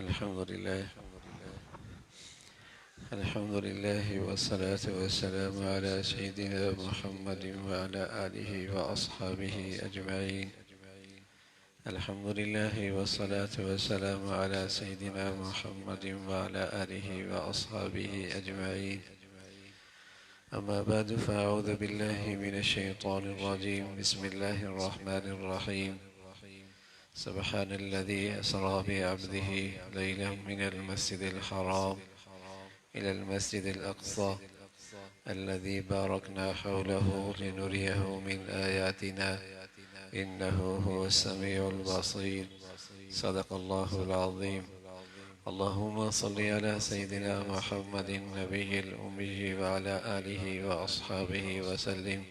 الحمد لله والصلاة والسلام على سيدنا محمد وعلى آله وأصحابه أجمعين. الحمد لله والصلاة والسلام على سيدنا محمد وعلى آله وأصحابه أجمعين. أما بعد، فأعوذ بالله من الشيطان الرجيم. بسم الله الرحمن الرحيم. سبحان الذي أسرى بعبده ليلا من المسجد الحرام إلى المسجد الأقصى الذي باركنا حوله لنريه من آياتنا إنه هو السميع البصير. صدق الله العظيم. اللهم صل على سيدنا محمد النبي الأمي وعلى آله وأصحابه وسلم.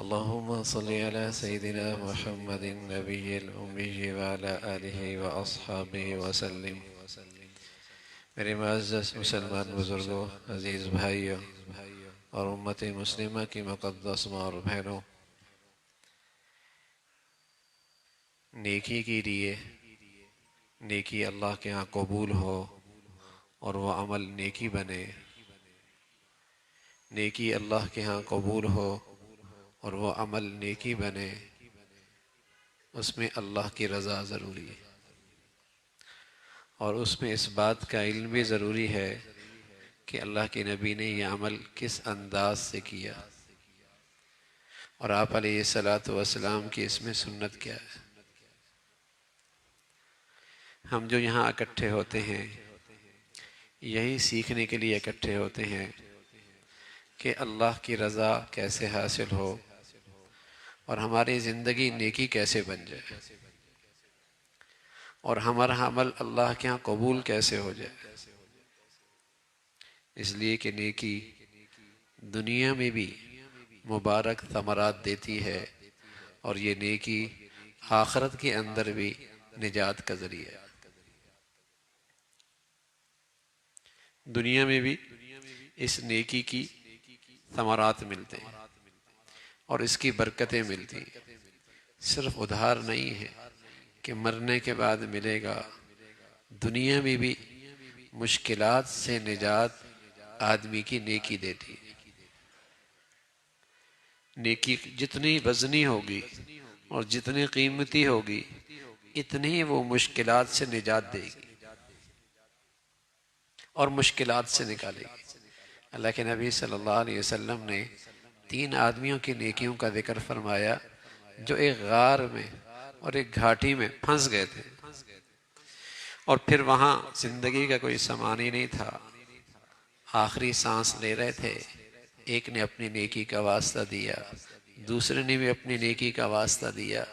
اللهم صل على سيدنا محمد النبي الأمي وعلى آله وأصحابه وسلم. میرے معزز مسلمان بزرگوں، عزیز بھائیوں اور امت مسلمہ کی مقدس ماں اور بہنوں، نیکی کے لیے نیکی اللہ کے ہاں قبول ہو اور وہ عمل نیکی بنے، نیکی اللہ کے ہاں قبول ہو اور وہ عمل نیکی بنے، اس میں اللہ کی رضا ضروری ہے، اور اس میں اس بات کا علم بھی ضروری ہے کہ اللہ کے نبی نے یہ عمل کس انداز سے کیا اور آپ علیہ السلام کی اس میں سنت کیا ہے۔ ہم جو یہاں اکٹھے ہوتے ہیں، یہی سیکھنے کے لیے اکٹھے ہوتے ہیں کہ اللہ کی رضا کیسے حاصل ہو اور ہماری زندگی نیکی کیسے بن جائے اور ہمارا عمل اللہ کے ہاں قبول کیسے ہو جائے۔ اس لیے کہ نیکی دنیا میں بھی مبارک ثمرات دیتی ہے اور یہ نیکی آخرت کے اندر بھی نجات کا ذریعہ ہے۔ دنیا میں بھی اس نیکی کی ثمرات ملتے ہیں اور اس کی برکتیں ملتی ہیں، صرف ادھار نہیں ہے کہ مرنے کے بعد ملے گا، دنیا میں بھی مشکلات سے نجات آدمی کی نیکی دیتی ہے۔ نیکی جتنی وزنی ہوگی اور جتنی قیمتی ہوگی، اتنی وہ مشکلات سے نجات دے گی اور مشکلات سے نکالے گی۔ اللہ کے نبی صلی اللہ علیہ وسلم نے 3 آدمیوں کی نیکیوں کا ذکر فرمایا جو ایک غار میں اور ایک گھاٹی میں پھنس گئے تھے، اور پھر وہاں زندگی کا کوئی سامان ہی نہیں تھا، آخری سانس لے رہے تھے۔ ایک نے اپنی نیکی کا واسطہ دیا، دوسرے نے بھی اپنی نیکی کا واسطہ دیا،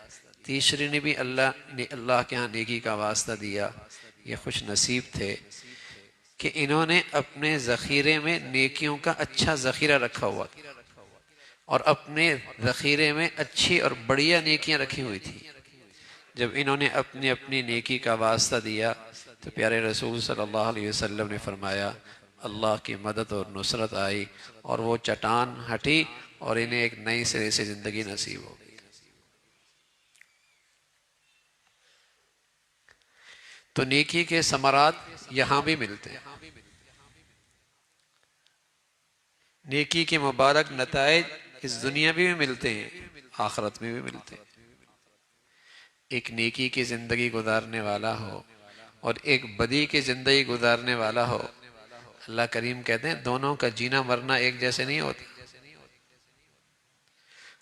تیسرے نے بھی اللہ کے ہاں نیکی کا واسطہ دیا۔ یہ خوش نصیب تھے کہ انہوں نے اپنے ذخیرے میں نیکیوں کا اچھا ذخیرہ رکھا ہوا تھا اور اپنے ذخیرے میں اچھی اور بڑھیا نیکیاں رکھی ہوئی تھی۔ جب انہوں نے اپنی نیکی کا واسطہ دیا تو پیارے رسول صلی اللہ علیہ وسلم نے فرمایا اللہ کی مدد اور نصرت آئی اور وہ چٹان ہٹی اور انہیں ایک نئی سرے سے زندگی نصیب ہو گئی۔ تو نیکی کے ثمرات یہاں بھی ملتے ہیں، نیکی کے مبارک نتائج اس دنیا میں بھی ملتے ہیں، آخرت میں بھی ملتے ہیں۔ ایک نیکی کی زندگی گزارنے والا ہو اور ایک بدی کی زندگی گزارنے والا ہو، اللہ کریم کہتے ہیں دونوں کا جینا مرنا ایک جیسے نہیں ہوتا۔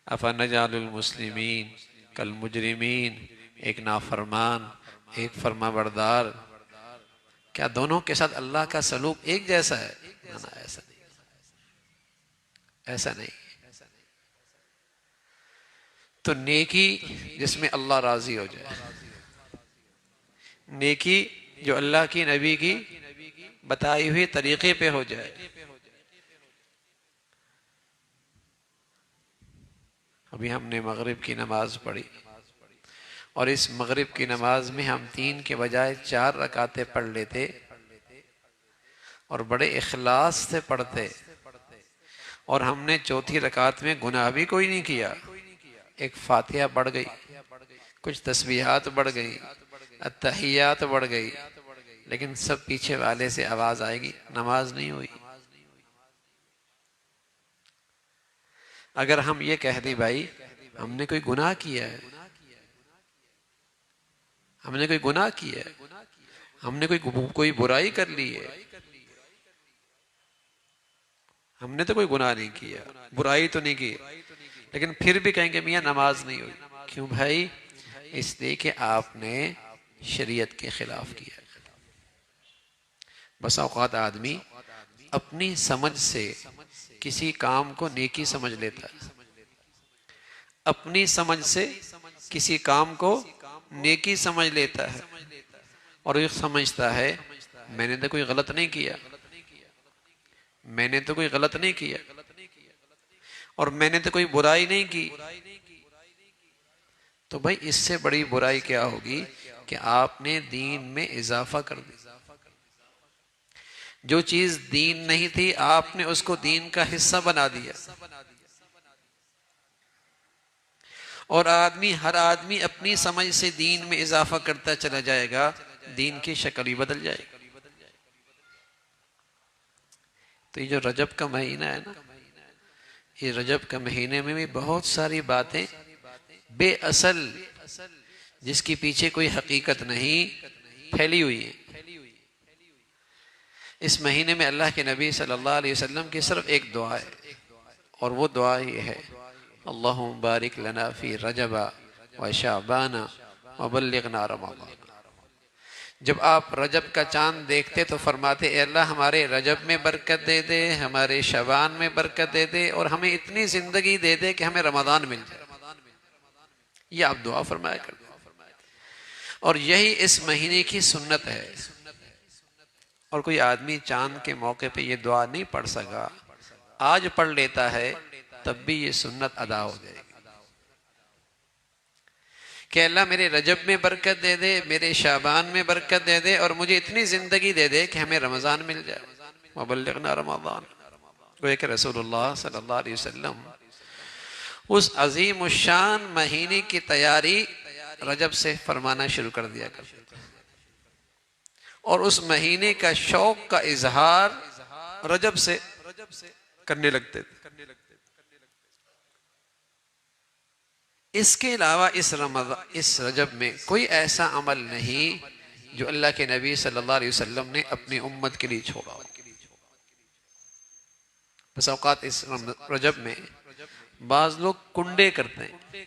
افنجعل المسلمین کالمجرمین، ایک نافرمان ایک فرما بردار، کیا دونوں کے ساتھ اللہ کا سلوک ایک جیسا ہے؟ نا، ایسا نہیں، ایسا نہیں۔ تو نیکی جس میں اللہ راضی ہو جائے، نیکی جو اللہ کی نبی کی بتائی ہوئی طریقے پہ ہو جائے۔ ابھی ہم نے مغرب کی نماز پڑھی اور اس مغرب کی نماز میں ہم 3 کے بجائے 4 رکعتیں پڑھ لیتے اور بڑے اخلاص سے پڑھتے، اور ہم نے چوتھی رکعت میں گناہ بھی کوئی نہیں کیا، ایک فاتحہ بڑھ گئی، کچھ تسبیحات بڑھ گئی، التحیات بڑھ گئی، لیکن سب پیچھے والے سے آواز آئے گی نماز نہیں ہوئی۔ اگر ہم یہ کہہ دیں بھائی ہم نے کوئی گناہ کیا ہے، ہم نے کوئی گناہ کیا ہے، ہم نے کوئی برائی کر لی ہے، ہم نے تو کوئی گناہ نہیں کیا، برائی تو نہیں کی، لیکن پھر بھی کہیں گے میاں نماز نہیں ہوئی، کیوں بھائی؟ اس لیے کہ آپ نے شریعت کے خلاف کیا۔ بس اوقات آدمی اپنی سمجھ سے کسی کام کو نیکی سمجھ لیتا ہے، اپنی سمجھ سے کسی کام کو نیکی سمجھ لیتا ہے، اور یہ سمجھتا ہے میں نے تو کوئی غلط نہیں کیا، میں نے تو کوئی غلط نہیں کیا، اور میں نے تو کوئی برائی نہیں کی۔ تو بھائی اس سے بڑی برائی کیا ہوگی کہ آپ نے دین میں اضافہ کر دیا۔ جو چیز دین نہیں تھی آپ نے اس کو دین کا حصہ بنا دیا، اور ہر آدمی اپنی سمجھ سے دین میں اضافہ کرتا چلا جائے گا، دین کی شکل ہی بدل جائے گی۔ تو یہ جو رجب کا مہینہ ہے نا، یہ رجب کا مہینے میں بھی بہت ساری باتیں بے اصل، جس کی پیچھے کوئی حقیقت نہیں، پھیلی ہوئی ہیں۔ اس مہینے میں اللہ کے نبی صلی اللہ علیہ وسلم کی صرف ایک دعا ہے، اور وہ دعا یہ ہے اللہم بارک لنا فی رجب و شعبان و بلغنا رمضان۔ جب آپ رجب کا چاند دیکھتے تو فرماتے اے اللہ ہمارے رجب میں برکت دے دے، ہمارے شعبان میں برکت دے دے، اور ہمیں اتنی زندگی دے دے کہ ہمیں رمضان مل جائے۔ یہ آپ دعا فرمایا کرتے، اور یہی اس مہینے کی سنت ہے۔ اور کوئی آدمی چاند کے موقع پہ یہ دعا نہیں پڑھ سکا، آج پڑھ لیتا ہے تب بھی یہ سنت ادا ہو جائے گی کہ اللہ میرے رجب میں برکت دے دے، میرے شعبان میں برکت دے دے، اور مجھے اتنی زندگی دے دے کہ ہمیں رمضان مل جائے۔ وبلغنا رمضان۔ گویا کہ رسول اللہ صلی اللہ علیہ وسلم اس عظیم الشان مہینے کی تیاری رجب سے فرمانا شروع کر دیا کرتے تھے، اور اس مہینے کا شوق کا اظہار رجب سے کرنے لگتے تھے۔ اس کے علاوہ اس رجب میں کوئی ایسا عمل نہیں جو اللہ کے نبی صلی اللہ علیہ وسلم نے اپنی امت کے لیے چھوڑا ہو۔ بس اوقات اس رجب میں بعض لوگ کنڈے کرتے ہیں،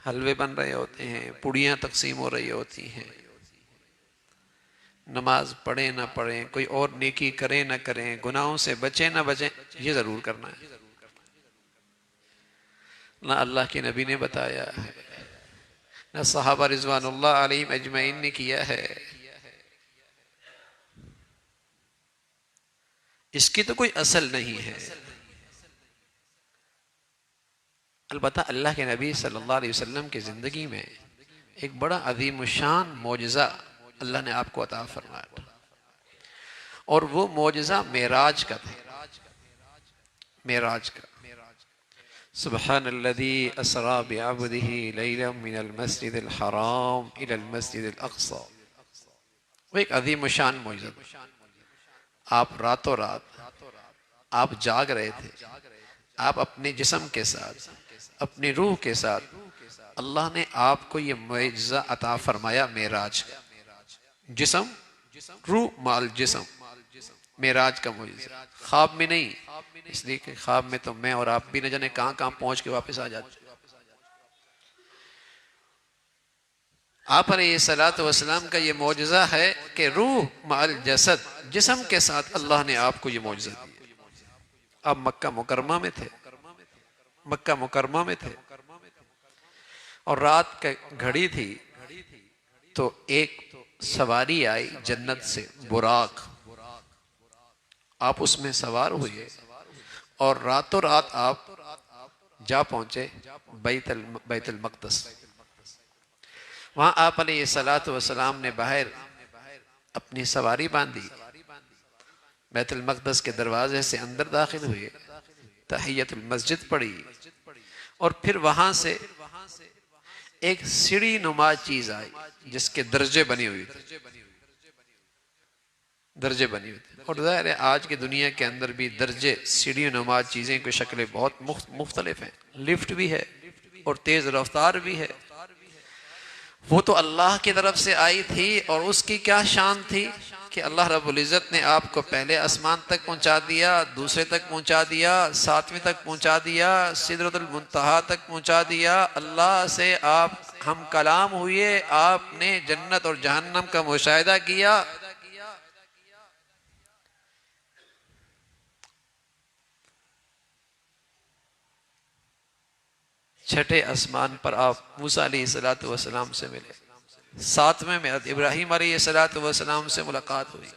حلوے بن رہے ہوتے ہیں، پوڑیاں تقسیم ہو رہی ہوتی ہیں، نماز پڑھیں نہ پڑھیں، کوئی اور نیکی کریں نہ کریں، گناہوں سے بچیں نہ بچیں، یہ ضرور کرنا ہے۔ نہ اللہ کے نبی نے بتایا ہے، نہ صحابہ رضوان اللہ علیہم اجمعین نے کیا ہے، اس کی تو کوئی اصل نہیں ہے۔ البتہ اللہ کے نبی صلی اللہ علیہ وسلم کی زندگی میں ایک بڑا عظیم الشان معجزہ اللہ نے آپ کو عطا فرمایا تھا، اور وہ معجزہ معراج کا تھا۔ معراج کا سبحان الذي اسرا بعبده ليلا من المسجد الحرام الى المسجد الاقصى، وہ ایک عظیم الشان معجزہ تھا۔ آپ راتوں رات آپ جاگ رہے تھے، آپ اپنے جسم کے ساتھ اپنی روح کے ساتھ، اللہ نے آپ کو یہ معجزہ عطا فرمایا معراج کا، جسم روح مال جسم، معراج کا معجزہ، خواب میں نہیں، اس لیے کہ خواب میں تو میں اور آپ بھی نہ جانے کہاں کہاں پہنچ کے واپس آ جاتے۔ آپ علیہ السلام کا یہ معجزہ ہے کہ روح مع الجسد، جسم کے ساتھ اللہ نے آپ کو یہ معجزہ دیا۔ آپ مکہ مکرمہ میں تھے، مکہ مکرمہ میں تھے، اور رات کا گھڑی تھی، تو ایک سواری آئی جنت سے، براق، آپ اس میں سوار ہوئے، اور راتوں رات آپ جا پہنچے بیت المقدس۔ وہاں آپ علیہ السلام نے باہر اپنی سواری باندھی، بیت المقدس کے دروازے سے اندر داخل ہوئے، تحیت المسجد پڑھی، اور پھر وہاں سے ایک سیڑھی نما چیز آئی جس کے درجے بنی ہوئی تھے، درجے بنی ہوئی تھے. اور ظاہر ہے آج کی دنیا کے اندر بھی درجے سیڑھی نما چیزیں کی شکلیں بہت مختلف ہیں. لفٹ بھی ہے اور تیز رفتار بھی ہے. وہ تو اللہ کی طرف سے آئی تھی، اور اس کی کیا شان تھی کہ اللہ رب العزت نے آپ کو پہلے آسمان تک پہنچا دیا، دوسرے تک پہنچا دیا، ساتویں تک پہنچا دیا، سدرۃ المنتہا تک پہنچا دیا. اللہ سے آپ ہم کلام ہوئے، آپ نے جنت اور جہنم کا مشاہدہ کیا. چھٹے آسمان پر آپ موسیٰ علیہ السلام سے ملے، ساتویں میں ابراہیم علیہ السلام سے ملاقات ہوئی.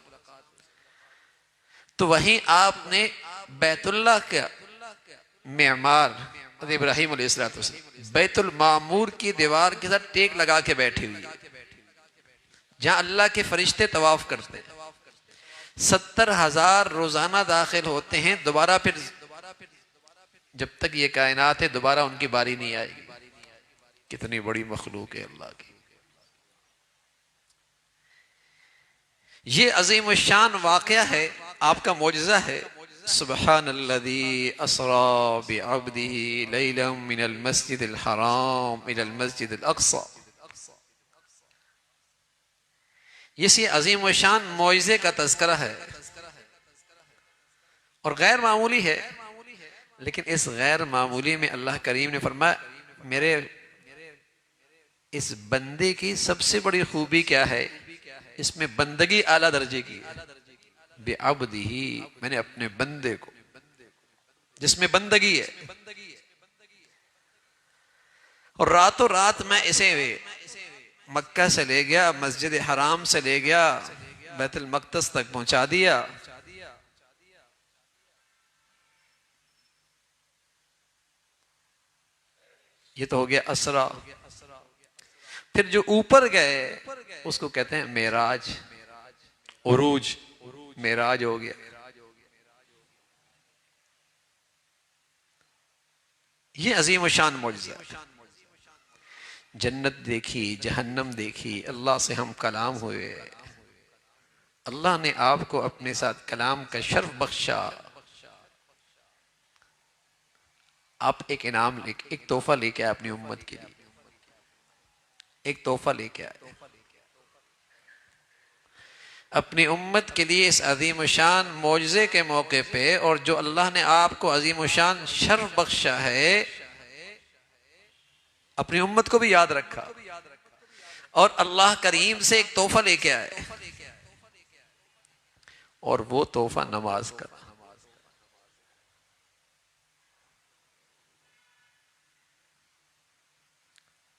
تو وہیں آپ نے بیت اللہ کا معمار ابراہیم علیہ السلام بیت المعمور کی دیوار کے ساتھ ٹیک لگا کے بیٹھی ہوئی ہے، جہاں اللہ کے فرشتے طواف کرتے ہیں. 70,000 روزانہ داخل ہوتے ہیں، دوبارہ پھر جب تک یہ کائنات ہے دوبارہ ان کی باری نہیں آئے گی. کتنی بڑی مخلوق ہے اللہ کی. یہ عظیم الشان واقعہ ہے، آپ کا معجزہ ہے. سبحان الذی اسری بعبدہ لیلا من المسجد الحرام الى المسجد الاقصی. یہ عظیم الشان معجزے کا تذکرہ ہے اور غیر معمولی ہے. لیکن اس غیر معمولی میں اللہ کریم نے فرمایا میرے اس بندے کی سب سے بڑی خوبی کیا ہے، اس میں بندگی اعلیٰ درجے کی ہے. بعبدہ، میں نے اپنے بندے کو، جس میں بندگی ہے. اور راتوں رات میں اسے مکہ سے لے گیا، مسجد حرام سے لے گیا، بیت المقدس تک پہنچا دیا. یہ تو ہو گیا اسرا. پھر جو اوپر گئے اس کو کہتے ہیں معراج، عروج، معراج ہو گیا. یہ عظیم الشان معجزہ. جنت دیکھی، جہنم دیکھی، اللہ سے ہم کلام ہوئے، اللہ نے آپ کو اپنے ساتھ کلام کا شرف بخشا. آپ ایک انعام لے کے، ایک تحفہ لے کے آئے اپنی امت کے لیے، ایک تحفہ لے کے آئے اپنی امت کے لیے اس عظیم الشان معجزے کے موقع پہ. اور جو اللہ نے آپ کو عظیم الشان شرف بخشا ہے، اپنی امت کو بھی یاد رکھا اور اللہ کریم سے ایک تحفہ لے کے آئے، اور وہ تحفہ نماز کا.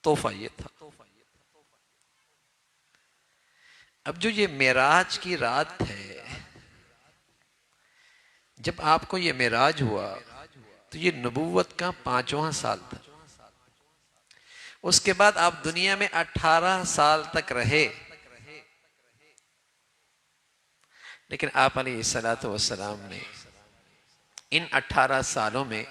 تحفہ یہ تھا. اب جو یہ معراج کی رات ہے، جب آپ کو یہ معراج ہوا تو یہ نبوت کا 5واں سال تھا. اس کے بعد آپ دنیا میں 18 سال تک رہے. لیکن آپ علیہ السلام نے ان 18 سالوں میں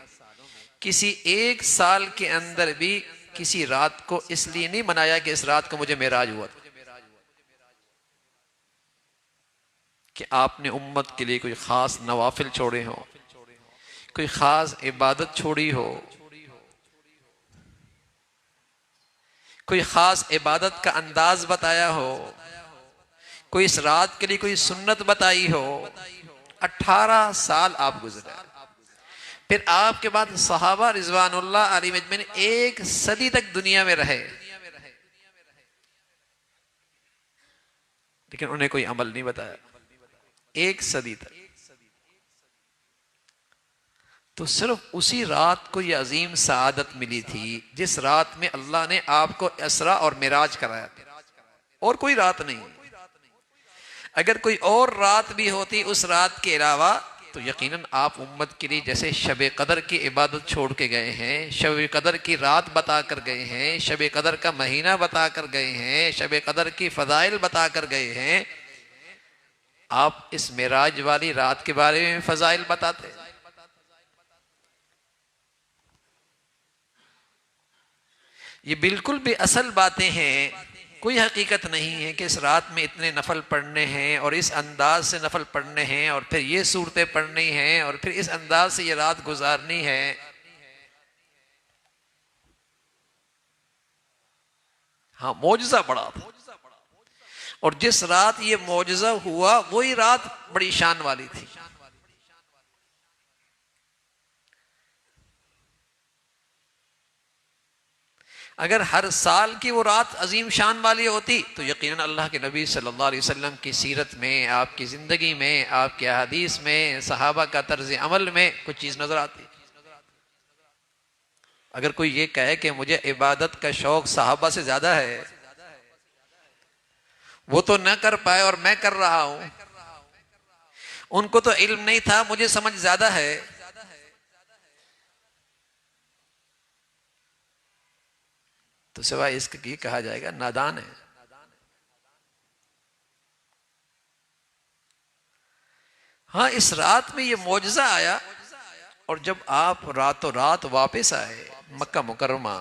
کسی ایک سال کے اندر بھی کسی رات کو اس لیے نہیں منایا کہ اس رات کو مجھے معراج ہوا تھا، کہ آپ نے امت کے لیے کوئی خاص نوافل چھوڑے ہوں، کوئی خاص عبادت چھوڑی ہو، کوئی خاص عبادت کا انداز بتایا ہو، کوئی اس رات کے لیے کوئی سنت بتائی ہو. 18 سال آپ گزرے. پھر آپ کے بعد صحابہ رضوان اللہ علیہ مجمعین 1 صدی تک دنیا میں رہے، لیکن انہیں کوئی عمل نہیں بتایا. 1 صدی تک. تو صرف اسی رات کو یہ عظیم سعادت ملی تھی جس رات میں اللہ نے آپ کو اسرا اور معراج کرایا تھا، اور کوئی رات نہیں. اگر کوئی اور رات بھی ہوتی اس رات کے علاوہ تو یقیناً آپ امت کے لیے جیسے شب قدر کی عبادت چھوڑ کے گئے ہیں، شب قدر کی رات بتا کر گئے ہیں، شب قدر کا مہینہ بتا کر گئے ہیں، شب قدر کی فضائل بتا کر گئے ہیں، آپ اس معراج والی رات کے بارے میں فضائل بتاتے. یہ بالکل بھی اصل باتیں ہیں، کوئی حقیقت نہیں ہے کہ اس رات میں اتنے نفل پڑھنے ہیں اور اس انداز سے نفل پڑھنے ہیں اور پھر یہ صورتیں پڑھنی ہیں اور پھر اس انداز سے یہ رات گزارنی ہے۔ ہاں معجزہ بڑا تھا، اور جس رات یہ معجزہ ہوا وہی رات بڑی شان والی تھی۔ اگر ہر سال کی وہ رات عظیم شان والی ہوتی تو یقیناً اللہ کے نبی صلی اللہ علیہ وسلم کی سیرت میں، آپ کی زندگی میں، آپ کے احادیث میں، صحابہ کا طرز عمل میں کچھ چیز نظر آتی۔ اگر کوئی یہ کہے کہ مجھے عبادت کا شوق صحابہ سے زیادہ ہے، وہ تو نہ کر پائے اور میں کر رہا ہوں، ان کو تو علم نہیں تھا، مجھے سمجھ زیادہ ہے، تو سوائے اس کی کہا جائے گا نادان ہے۔ ہاں اس رات میں یہ معجزہ آیا، اور جب آپ راتوں رات واپس آئے مکہ مکرمہ،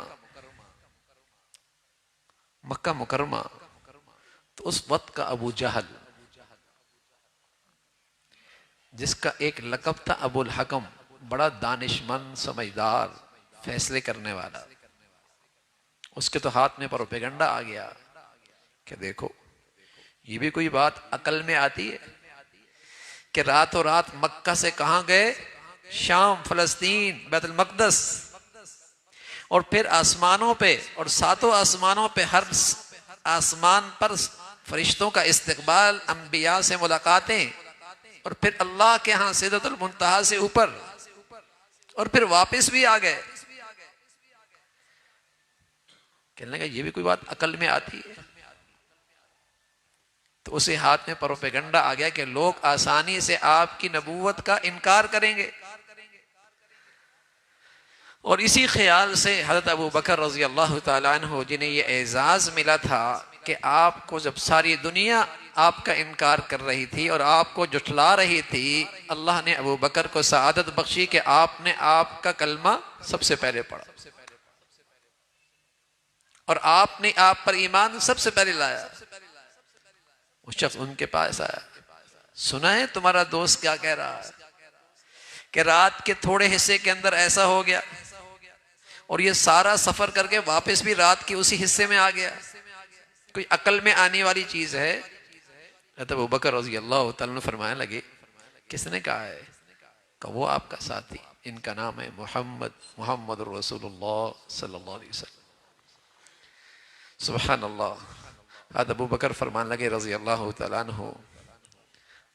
تو اس وقت کا ابو جہل، جس کا ایک لقب تھا ابو الحکم، بڑا دانشمند، سمجھدار، فیصلے کرنے والا، اس کے تو ہاتھ میں پروپیگنڈا آ گیا کہ دیکھو یہ بھی کوئی بات عقل میں آتی ہے کہ راتوں رات مکہ سے کہاں گئے، شام، فلسطین، بیت المقدس، اور پھر آسمانوں پہ، اور ساتوں آسمانوں پہ، ہر آسمان پر فرشتوں کا استقبال، انبیاء سے ملاقاتیں، اور پھر اللہ کے ہاں سدرۃ المنتہا سے اوپر، اور پھر واپس بھی آ گئے۔ کہنے لگا یہ بھی کوئی بات عقل میں آتی ہے؟ تو اسے ہاتھ میں پروپیگنڈا آ گیا کہ لوگ آسانی سے آپ کی نبوت کا انکار کریں گے، اور اسی خیال سے حضرت ابو بکر رضی اللہ تعالیٰ عنہ، جنہیں یہ اعزاز ملا تھا کہ آپ کو جب ساری دنیا آپ کا انکار کر رہی تھی اور آپ کو جھٹلا رہی تھی، اللہ نے ابو بکر کو سعادت بخشی کہ آپ نے آپ کا کلمہ سب سے پہلے پڑھا، اور آپ نے آپ پر ایمان سب سے پہلے لایا۔ وہ شخص ان کے پاس آیا، سنا ہے تمہارا دوست کیا کہہ رہا ہے کہ رات کے تھوڑے حصے کے اندر ایسا ہو گیا، اور یہ سارا سفر کر کے واپس بھی رات کے اسی حصے میں آ گیا، کوئی عقل میں آنے والی چیز ہے؟ حضرت ابو بکر رضی اللہ تعالیٰ عنہ فرمانے لگے، کس نے کہا ہے؟ کہ وہ آپ کا ساتھی، ان کا نام ہے محمد رسول اللہ صلی اللہ علیہ وسلم۔ سبحان اللہ۔ حضرت ابو بکر فرمان لگے رضی اللہ تعالیٰ عنہ،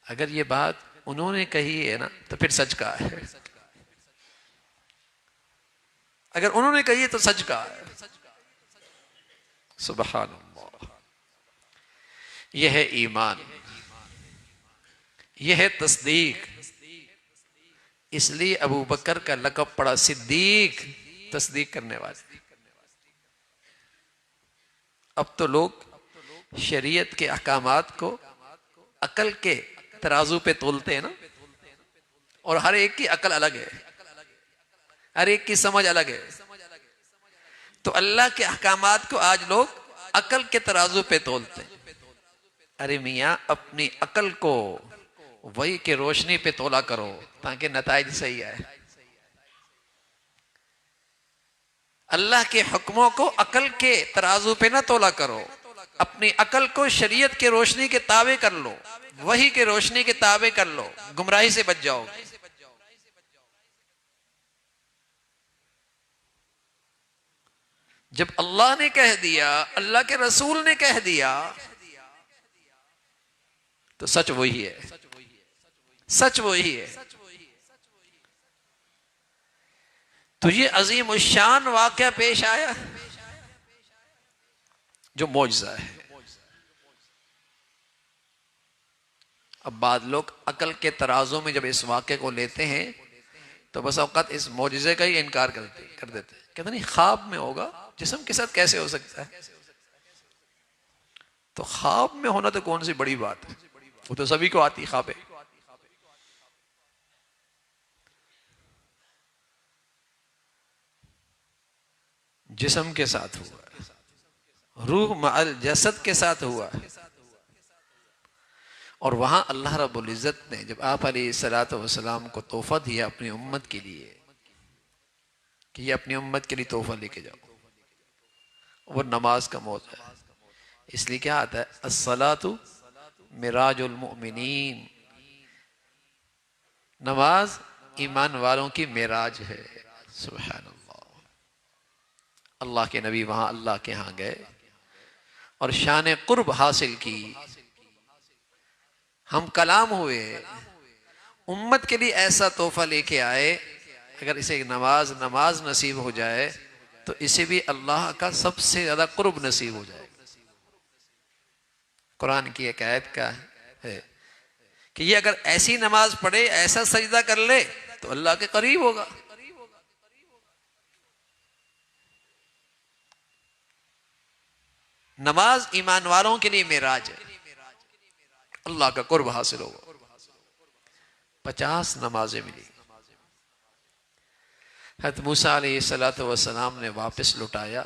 اگر یہ بات انہوں نے کہی ہے نا تو پھر سچ کہا ہے، اگر انہوں نے کہی ہے تو سچ کہا ہے۔ سبحان اللہ۔ یہ ہے ایمان، یہ ہے تصدیق۔ اس لیے ابو بکر کا لقب پڑا صدیق، تصدیق کرنے والے۔ اب تو لوگ شریعت کے احکامات کو عقل کے ترازو پہ تولتے ہیں نا، اور ہر ایک کی عقل الگ ہے، ہر ایک کی سمجھ الگ ہے، تو اللہ کے احکامات کو آج لوگ عقل کے ترازو پہ تولتے ہیں۔ ارے میاں اپنی عقل کو وحی کے روشنی پہ تولا کرو تاکہ نتائج صحیح آئے۔ اللہ کے حکموں کو عقل کے ترازو پہ نہ تولا کرو، اپنی عقل کو شریعت کے روشنی کے تابع کر لو، وحی کے روشنی کے تابع کر لو، گمراہی سے بچ جاؤ۔ جب اللہ نے کہہ دیا، اللہ کے رسول نے کہہ دیا، تو سچ وہی ہے، سچ وہی ہے۔ تو یہ عظیم الشان واقعہ پیش آیا جو معجزہ ہے۔ اب بعض لوگ عقل کے ترازو میں جب اس واقعے کو لیتے ہیں تو بس اوقات اس معجزے کا ہی انکار کر دیتے ہیں، کہتے نہیں خواب میں ہوگا، جسم کے ساتھ کیسے ہو سکتا ہے؟ تو خواب میں ہونا تو کون سی بڑی بات ہے، وہ تو سبھی کو آتی خوابیں۔ جسم کے ساتھ ہوا ہے، روح مع الجسد کے ساتھ ہوا ہے۔ اور وہاں اللہ رب العزت نے جب آپ علیہ الصلوۃ والسلام کو تحفہ دیا اپنی امت کے لیے کہ یہ اپنی امت کے لیے تحفہ لے کے جاؤ، وہ نماز کا موضوع ہے۔ اس لیے کیا آتا ہے، الصلاۃ معراج المؤمنین، نماز ایمان والوں کی معراج ہے۔ سبحان اللہ، اللہ کے نبی وہاں اللہ کے ہاں گئے اور شان قرب حاصل کی، ہم کلام ہوئے، امت کے لیے ایسا تحفہ لے کے آئے، اگر اسے نماز نصیب ہو جائے تو اسے بھی اللہ کا سب سے زیادہ قرب نصیب ہو جائے گا۔ قرآن کی ایک آیت کا ہے کہ یہ اگر ایسی نماز پڑھے، ایسا سجدہ کر لے تو اللہ کے قریب ہوگا۔ نماز ایمان والوں کے لیے معراج ہے، اللہ کا قرب حاصل ہوگا۔ 50 نمازیں ملی۔ حضرت موسیٰ علیہ السلام نے واپس لٹایا،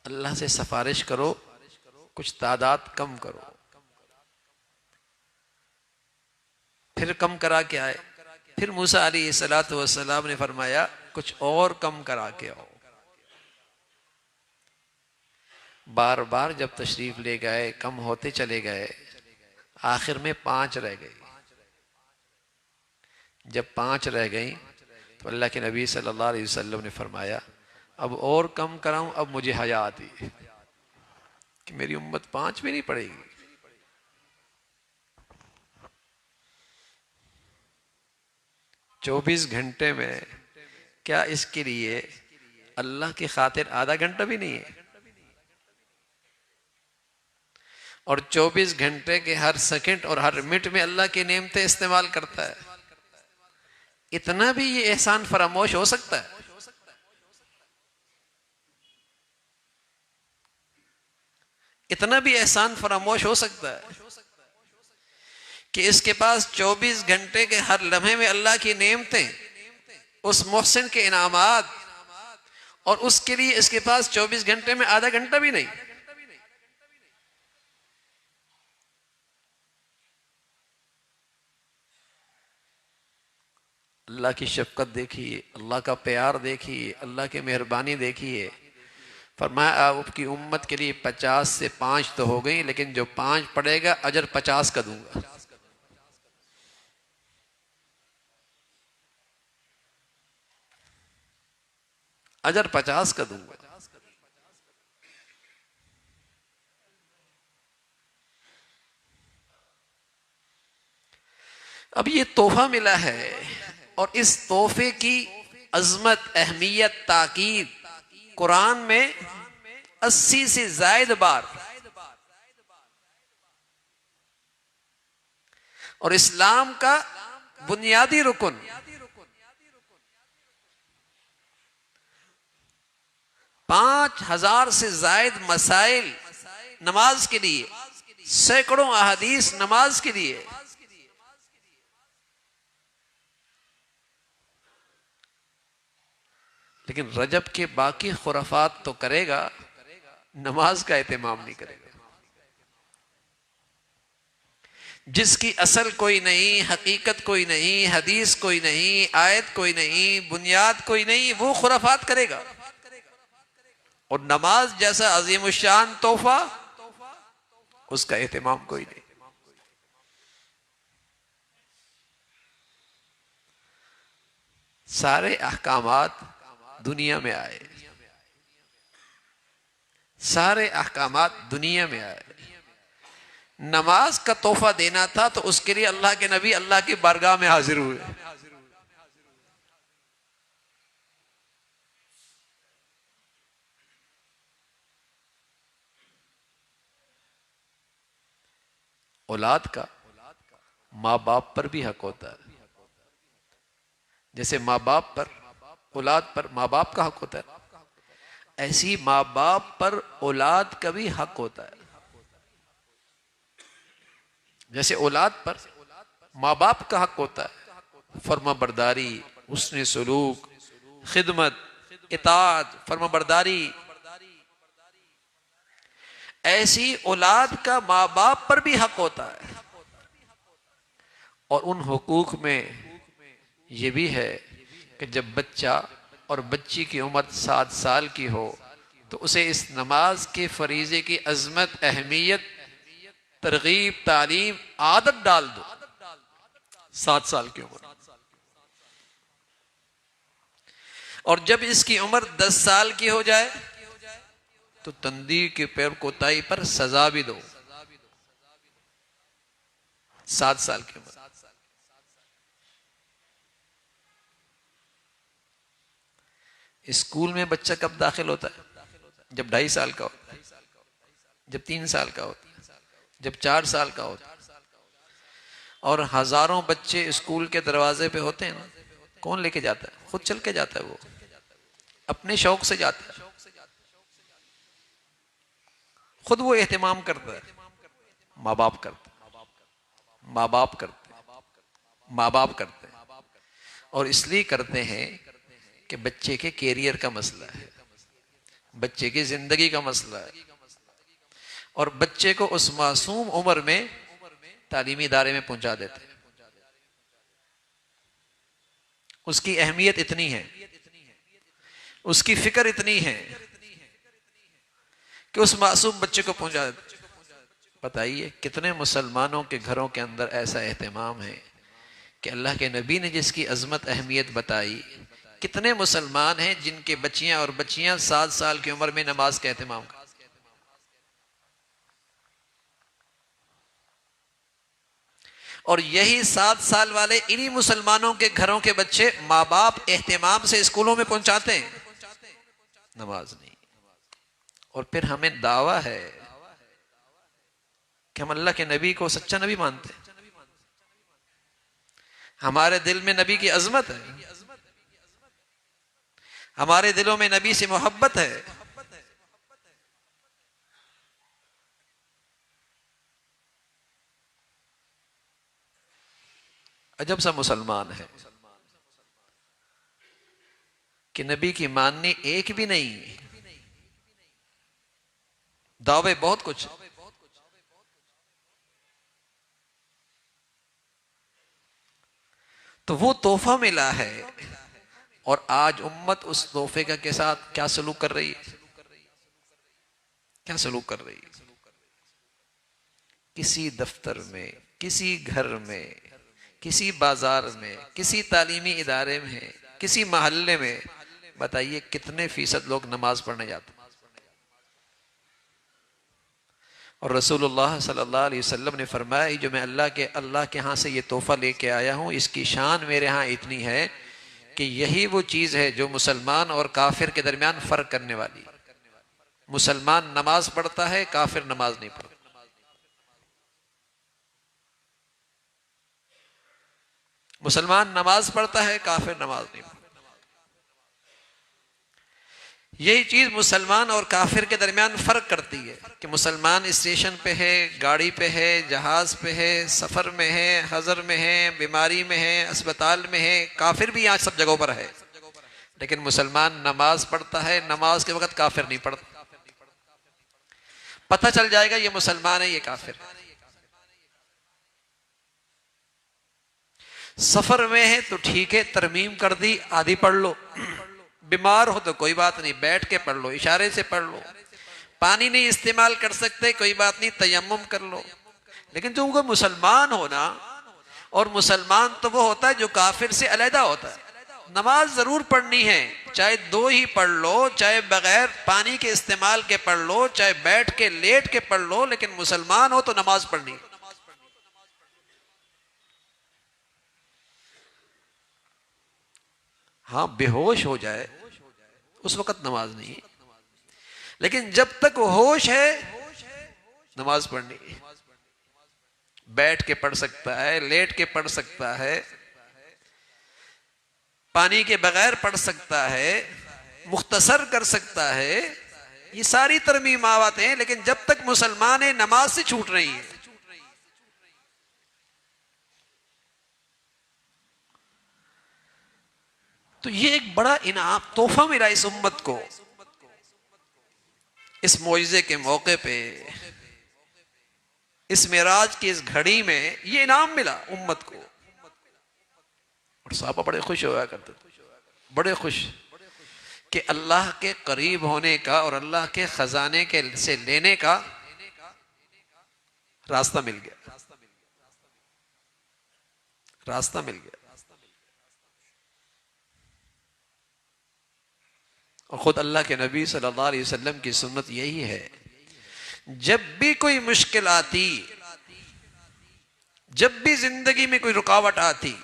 اللہ سے سفارش کرو کچھ تعداد کم کرو، پھر کم کرا کے آئے، پھر موسیٰ علیہ السلام نے فرمایا کچھ اور کم کرا کے آؤ۔ بار بار جب تشریف لے گئے، کم ہوتے چلے گئے، آخر میں 5 رہ گئی۔ جب 5 رہ گئیں تو اللہ کے نبی صلی اللہ علیہ وسلم نے فرمایا اب اور کم کراؤں؟ اب مجھے حیا آتی ہے کہ میری امت 5 بھی نہیں پڑے گی۔ چوبیس گھنٹے میں کیا اس کے لیے اللہ کی خاطر آدھا گھنٹہ بھی نہیں ہے؟ اور 24 گھنٹے کے ہر سیکنڈ اور ہر منٹ میں اللہ کی نعمتیں استعمال کرتا ہے۔ اتنا بھی یہ احسان فراموش ہو سکتا ہے؟ اتنا بھی احسان فراموش ہو سکتا ہے کہ اس کے پاس 24 گھنٹے کے ہر لمحے میں اللہ کی نعمتیں، اس محسن کے انعامات، اور اس کے لیے اس کے پاس 24 گھنٹے میں آدھا گھنٹہ بھی نہیں۔ اللہ کی شفقت دیکھیے، اللہ کا پیار دیکھیے، اللہ کی مہربانی دیکھیے۔ فرمایا آپ کی امت کے لیے 50 سے 5 تو ہو گئی، لیکن جو 5 پڑے گا اجر 50 کا دوں گا۔ اجر 50 کا دوں گا۔ اب یہ تحفہ ملا ہے، اور اس تحفے کی عظمت، اہمیت، تاکید قرآن میں 80 سے زائد بار، اور اسلام کا بنیادی رکن 5000 سے زائد مسائل نماز کے لیے، سینکڑوں احادیث نماز کے لیے۔ لیکن رجب کے باقی خرافات تو کرے گا، نماز کا اہتمام نہیں کرے گا۔ جس کی اصل کوئی نہیں، حقیقت کوئی نہیں، حدیث کوئی نہیں، آیت کوئی نہیں، بنیاد کوئی نہیں، وہ خرافات کرے گا۔ اور نماز جیسا عظیم الشان تحفہ، اس کا اہتمام کوئی نہیں۔ سارے احکامات دنیا میں آئے، سارے احکامات دنیا میں آئے۔ نماز کا تحفہ دینا تھا تو اس کے لیے اللہ کے نبی اللہ کی بارگاہ میں حاضر ہوئے۔ اولاد کا ماں باپ پر بھی حق ہوتا ہے، جیسے ماں باپ پر اولاد پر ماں باپ کا حق ہوتا ہے، ایسی ماں باپ پر اولاد کا بھی حق ہوتا ہے۔ جیسے اولاد پر ماں باپ کا حق ہوتا ہے، فرما برداری، حسن سلوک، خدمت، اطاعت، فرمانبرداری، ایسی اولاد کا ماں باپ پر بھی حق ہوتا ہے۔ اور ان حقوق میں یہ بھی ہے کہ جب بچہ اور بچی کی عمر 7 سال کی ہو تو اسے اس نماز کے فریضے کی عظمت، اہمیت، ترغیب، تعلیم، عادت ڈال دو 7 سال کی عمر۔ اور جب اس کی عمر 10 سال کی ہو جائے تو تندی کے پیر کوتاہی پر سزا بھی دو 7 سال کی عمر۔ اسکول میں بچہ کب داخل ہوتا ہے؟ جب 2.5 سال کا ہوتا ہے، جب 3 سال کا ہوتا ہے، جب 4 سال کا ہوتا ہے۔ اور ہزاروں بچے اسکول کے دروازے پہ ہوتے ہیں نا، کون لے کے جاتا ہے؟ خود چل کے جاتا ہے، وہ اپنے شوق سے جاتا ہے، خود وہ اہتمام کرتا ہے۔ ماں باپ کرتے، ماں باپ کرتے، ماں باپ کرتے ہیں۔ اور اس لیے کرتے ہیں کہ بچے کے کیریئر کا مسئلہ ہے، بچے کی زندگی کا مسئلہ ہے، اور بچے کو اس معصوم عمر میں تعلیمی ادارے میں پہنچا دیتے ہیں۔ اس کی اہمیت اتنی ہے، اس کی فکر اتنی ہے کہ اس معصوم بچے کو پہنچا دیتے۔ بتائیے کتنے مسلمانوں کے گھروں کے اندر ایسا اہتمام ہے کہ اللہ کے نبی نے جس کی عظمت اہمیت بتائی، کتنے مسلمان ہیں جن کے بچیاں اور بچیاں 7 سال کی عمر میں نماز کا اہتمام کرتے۔ اور یہی 7 سال والے انہی مسلمانوں کے گھروں کے بچے ماں باپ اہتمام سے اسکولوں میں پہنچاتے ہیں، نماز نہیں۔ اور پھر ہمیں دعویٰ ہے کہ ہم اللہ کے نبی کو سچا نبی مانتے ہیں، ہمارے دل میں نبی کی عظمت ہے، ہمارے دلوں میں نبی سے محبت ہے۔ عجب سا مسلمان ہے کہ نبی کی ماننی ایک بھی نہیں، دعوے بہت کچھ۔ تو وہ تحفہ ملا ہے، اور آج امت اس تحفے کا کے ساتھ کیا سلوک کر رہی ہے؟ کیا سلوک کر رہی ہے؟ کسی دفتر میں، کسی گھر میں، کسی بازار میں، کسی تعلیمی ادارے میں، کسی محلے میں، بتائیے کتنے فیصد لوگ نماز پڑھنے جاتے ہیں؟ اور رسول اللہ صلی اللہ علیہ وسلم نے فرمایا جو میں اللہ کے ہاں سے یہ تحفہ لے کے آیا ہوں، اس کی شان میرے ہاں اتنی ہے کہ یہی وہ چیز ہے جو مسلمان اور کافر کے درمیان فرق کرنے والی۔ مسلمان نماز پڑھتا ہے، کافر نماز نہیں پڑھتا۔ مسلمان نماز پڑھتا ہے، کافر نماز نہیں پڑھتا۔ یہی چیز مسلمان اور کافر کے درمیان فرق کرتی ہے کہ مسلمان اسٹیشن پہ ہے، گاڑی پہ ہے، جہاز پہ ہے، سفر میں ہے، حضر میں ہے، بیماری میں ہے، اسپتال میں ہے، کافر بھی آج سب جگہوں پر ہے، لیکن مسلمان نماز پڑھتا ہے، نماز کے وقت کافر نہیں پڑھتا۔ پتہ چل جائے گا یہ مسلمان ہے، یہ کافر ہے۔ سفر میں ہے تو ٹھیک ہے، ترمیم کر دی، آدھی پڑھ لو۔ بیمار ہو تو کوئی بات نہیں، بیٹھ کے پڑھ لو، اشارے سے پڑھ لو۔ پانی نہیں استعمال کر سکتے، کوئی بات نہیں، تیمم کر لو۔ لیکن جو وہ مسلمان ہونا، اور مسلمان تو وہ ہوتا ہے جو کافر سے علیحدہ ہوتا ہے۔ نماز ضرور پڑھنی ہے، چاہے 2 ہی پڑھ لو، چاہے بغیر پانی کے استعمال کے پڑھ لو، چاہے بیٹھ کے لیٹ کے پڑھ لو، لیکن مسلمان ہو تو نماز پڑھنی ہے۔ ہاں بے ہوش ہو جائے اس وقت نماز نہیں، لیکن جب تک ہوش ہے نماز پڑھنی ہے۔ بیٹھ کے پڑھ سکتا ہے، لیٹ کے پڑھ سکتا ہے، پانی کے بغیر پڑھ سکتا ہے، مختصر کر سکتا ہے، یہ ساری ترمیمات ہیں، لیکن جب تک مسلمان ہے نماز سے چھوٹ رہی ہے۔ تو یہ ایک بڑا انعام تحفہ ملا اس امت کو اس معجزے کے موقع پہ، اس معراج کی اس گھڑی میں یہ انعام ملا امت کو. اور صحابہ بڑے خوش ہوا کرتے تھے، بڑے خوش کہ اللہ کے قریب ہونے کا اور اللہ کے خزانے کے سے لینے کا راستہ مل گیا، راستہ مل گیا. اور خود اللہ کے نبی صلی اللہ علیہ وسلم کی سنت یہی ہے، جب بھی کوئی مشکل آتی، جب بھی زندگی میں کوئی رکاوٹ آتی،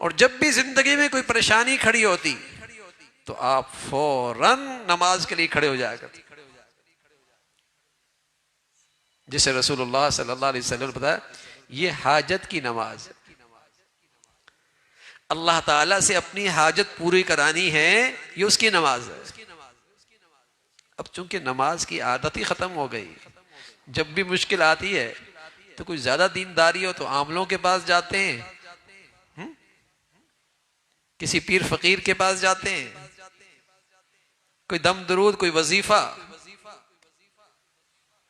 اور جب بھی زندگی میں کوئی پریشانی کھڑی ہوتی، تو آپ فوراً نماز کے لیے کھڑے ہو جایا کرتے، جسے رسول اللہ صلی اللہ علیہ وسلم نے بتایا یہ حاجت کی نماز ہے. اللہ تعالیٰ سے اپنی حاجت پوری کرانی ہے، یہ اس کی نماز ہے. اب چونکہ نماز کی عادت ہی ختم ہو گئی، جب بھی مشکل آتی ہے تو کوئی زیادہ دینداری ہو تو عاملوں کے پاس جاتے ہیں، کسی پیر فقیر کے پاس جاتے ہیں، کوئی دم درود، کوئی وظیفہ.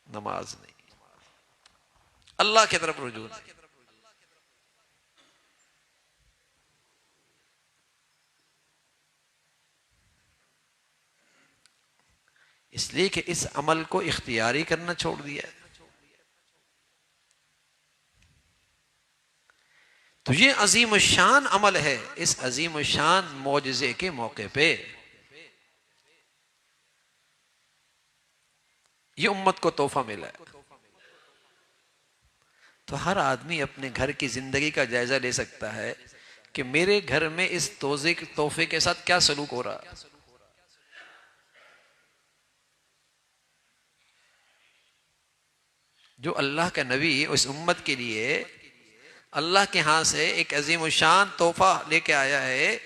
نماز نہیں، اللہ کی طرف رجوع نہیں. اس لیے کہ اس عمل کو اختیاری کرنا چھوڑ دیا ہے. تو یہ عظیم الشان عمل ہے. اس عظیم الشان معجزے کے موقع پہ یہ امت کو تحفہ ملا ہے. تو ہر آدمی اپنے گھر کی زندگی کا جائزہ لے سکتا ہے کہ میرے گھر میں اس تحفے کے ساتھ کیا سلوک ہو رہا. جو اللہ کا نبی اس امت کے لیے اللہ کے ہاں سے ایک عظیم الشان تحفہ لے کے آیا ہے،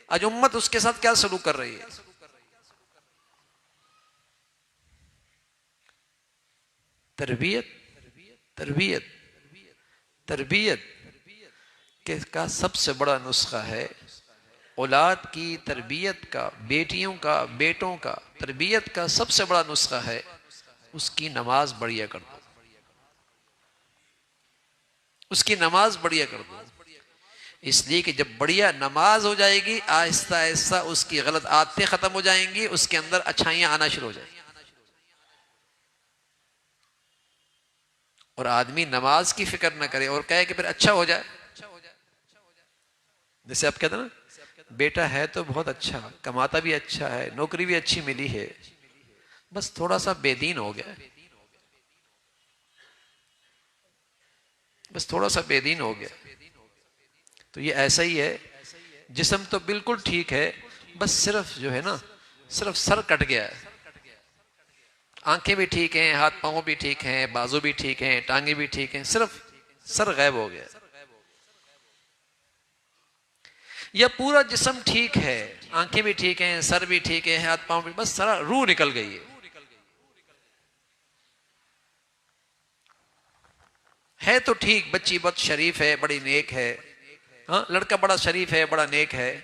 آج امت اس کے ساتھ کیا سلوک کر رہی ہے. تربیت تربیت تربیت کا سب سے بڑا نسخہ ہے، اولاد کی تربیت کا، بیٹیوں کا، بیٹوں کا تربیت کا سب سے بڑا نسخہ ہے اس کی نماز بڑھیا کر دو، اس کی نماز بڑھیا کر دو. اس لیے کہ جب بڑھیا نماز ہو جائے گی، آہستہ آہستہ اس کی غلط عادتیں ختم ہو جائیں گی، اس کے اندر اچھائیاں آنا شروع ہو جائیں گی. اور آدمی نماز کی فکر نہ کرے اور کہے کہ پھر اچھا ہو جائے. جیسے آپ کہتے ہیں نا بیٹا ہے تو بہت اچھا، کماتا بھی اچھا ہے، نوکری بھی اچھی ملی ہے، بس تھوڑا سا بے دین ہو گیا، بس تھوڑا سا بے دین ہو گیا. تو یہ ایسا ہی ہے، جسم تو بالکل ٹھیک ہے، بس صرف جو ہے نا صرف سر کٹ گیا ہے. آنکھیں بھی ٹھیک ہیں، ہاتھ پاؤں بھی ٹھیک ہیں، بازو بھی ٹھیک ہیں، ٹانگیں بھی ٹھیک ہیں، صرف سر غائب ہو گیا. یا پورا جسم ٹھیک ہے، آنکھیں بھی ٹھیک ہیں، سر بھی ٹھیک ہے، ہاتھ پاؤں بھی، بس سارا روح نکل گئی ہے تو ٹھیک، بچی بہت شریف ہے، بڑی نیک ہے، ہاں لڑکا بڑا شریف ہے، بڑا نیک ہے،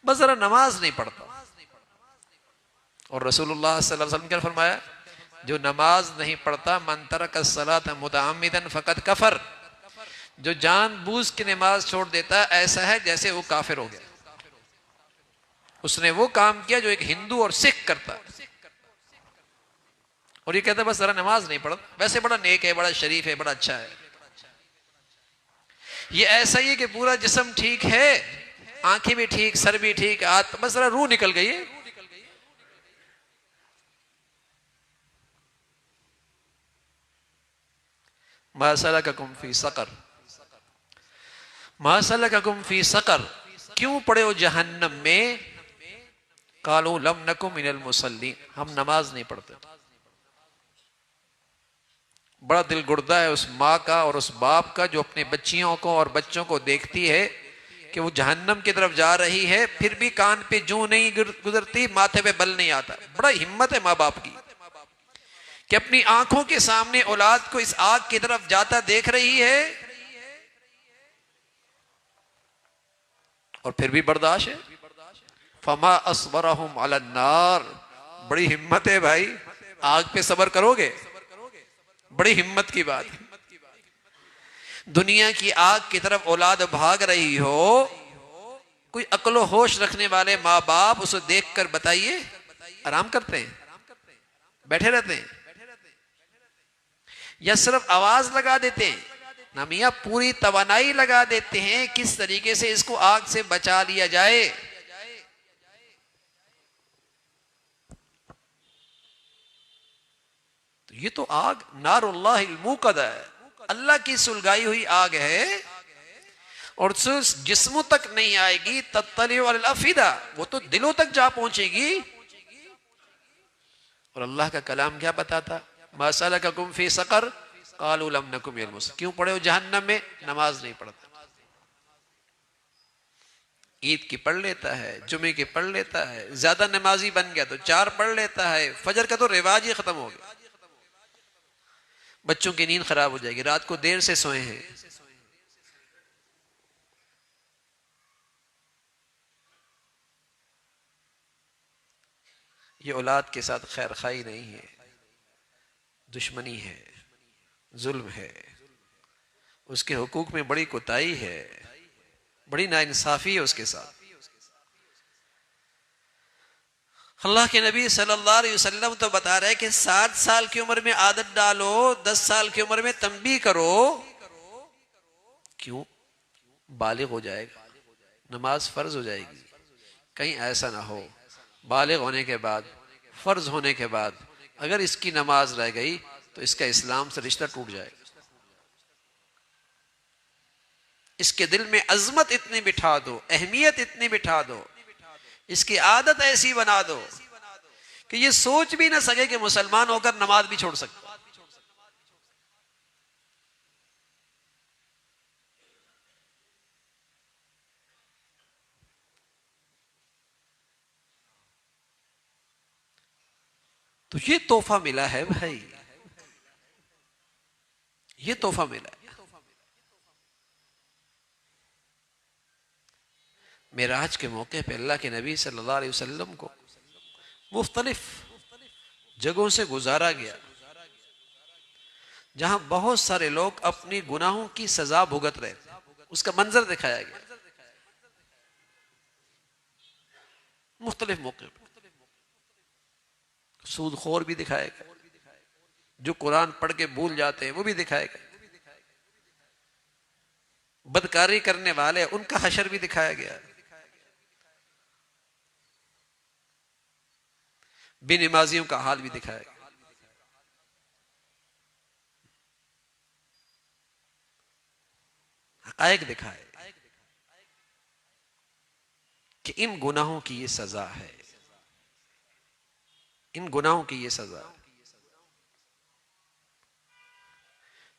بس ذرا نماز نہیں پڑھتا. اور رسول اللہ صلی اللہ علیہ وسلم کیا فرمایا؟ جو نماز نہیں پڑھتا، من ترک الصلاۃ متعمدا فقد کفر، جو جان بوجھ کے نماز چھوڑ دیتا ایسا ہے جیسے وہ کافر ہو گیا. اس نے وہ کام کیا جو ایک ہندو اور سکھ کرتا ہے، اور یہ کہتا ہے بس ذرا نماز نہیں پڑھتا، ویسے بڑا نیک ہے، بڑا شریف ہے، بڑا اچھا ہے. یہ ایسا ہی ہے کہ پورا جسم ٹھیک ہے، آنکھیں بھی ٹھیک، سر بھی ٹھیک، بس ذرا روح نکل گئی ہے. ما سلککم فی سقر، ما سلککم فی سقر، کیوں پڑے ہو جہنم میں؟ قالوا لم نک من المصلین، ہم نماز نہیں پڑھتے. بڑا دل گردہ ہے اس ماں کا اور اس باپ کا جو اپنے بچیوں کو اور بچوں کو دیکھتی ہے کہ وہ جہنم کی طرف جا رہی ہے، پھر بھی کان پہ جوں نہیں گزرتی، ماتھے پہ بل نہیں آتا. بڑا ہمت ہے ماں باپ کی کہ اپنی آنکھوں کے سامنے اولاد کو اس آگ کی طرف جاتا دیکھ رہی ہے اور پھر بھی برداشت ہے. فما اصبرهم علی النار، بڑی ہمت ہے بھائی، آگ پہ صبر کرو گے، بڑی ہمت کی بات ہے. دنیا کی آگ کی طرف اولاد بھاگ رہی ہو، کوئی عقل و ہوش رکھنے والے ماں باپ اسے دیکھ کر بتائیے آرام کرتے ہیں، بیٹھے رہتے ہیں، یا صرف آواز لگا دیتے ہیں؟ نہ میاں، پوری توانائی لگا دیتے ہیں کس طریقے سے اس کو آگ سے بچا لیا جائے. تو یہ تو آگ نار اللہ الموقدہ ہے، اللہ کی سلگائی ہوئی آگ ہے، اور جسموں تک نہیں آئے گی. تطلع علی الافئدہ، وہ تو دلوں تک جا پہنچے گی. اور اللہ کا کلام کیا بتاتا؟ ما سلککم فی سقر قالوا لم نک من المصلین. کیوں پڑے ہو جہنم میں؟ نماز نہیں پڑھتا. عید کی پڑھ لیتا ہے، جمعے کی پڑھ لیتا ہے، زیادہ نمازی بن گیا تو 4 پڑھ لیتا ہے، فجر کا تو رواج ہی ختم ہو گیا. بچوں کی نیند خراب ہو جائے گی، رات کو دیر سے سوئے ہیں. یہ اولاد کے ساتھ خیر خواہی نہیں ہے، دشمنی ہے، ظلم ہے، اس کے حقوق میں بڑی کوتاہی ہے، بڑی ناانصافی ہے اس کے ساتھ. اللہ کے نبی صلی اللہ علیہ وسلم تو بتا رہے کہ 7 سال کی عمر میں عادت ڈالو، 10 سال کی عمر میں تنبیہ کرو. کیوں؟ بالغ ہو جائے گا، نماز فرض ہو جائے گی. کہیں ایسا نہ ہو بالغ ہونے کے بعد، فرض ہونے کے بعد اگر اس کی نماز رہ گئی تو اس کا اسلام سے رشتہ ٹوٹ جائے گا. اس کے دل میں عظمت اتنی بٹھا دو، اہمیت اتنی بٹھا دو، اس کی عادت ایسی بنا دو کہ یہ سوچ بھی نہ سکے کہ مسلمان ہو کر نماز بھی چھوڑ سکتا. تو یہ تحفہ ملا ہے بھائی، یہ تحفہ ملا ہے. معراج کے موقع پہ اللہ کے نبی صلی اللہ علیہ وسلم کو مختلف جگہوں سے گزارا گیا جہاں بہت سارے لوگ اپنی گناہوں کی سزا بھگت رہے تھے. اس کا منظر دکھایا گیا مختلف موقع پہ. سود خور بھی دکھائے گا، جو قرآن پڑھ کے بھول جاتے ہیں وہ بھی دکھائے گا، بدکاری کرنے والے ان کا حشر بھی دکھایا گیا، بے نمازیوں کا حال بھی دکھایا گیا. حقائق دکھائے کہ ان گناہوں کی یہ سزا ہے، ان گناہوں کی یہ سزا.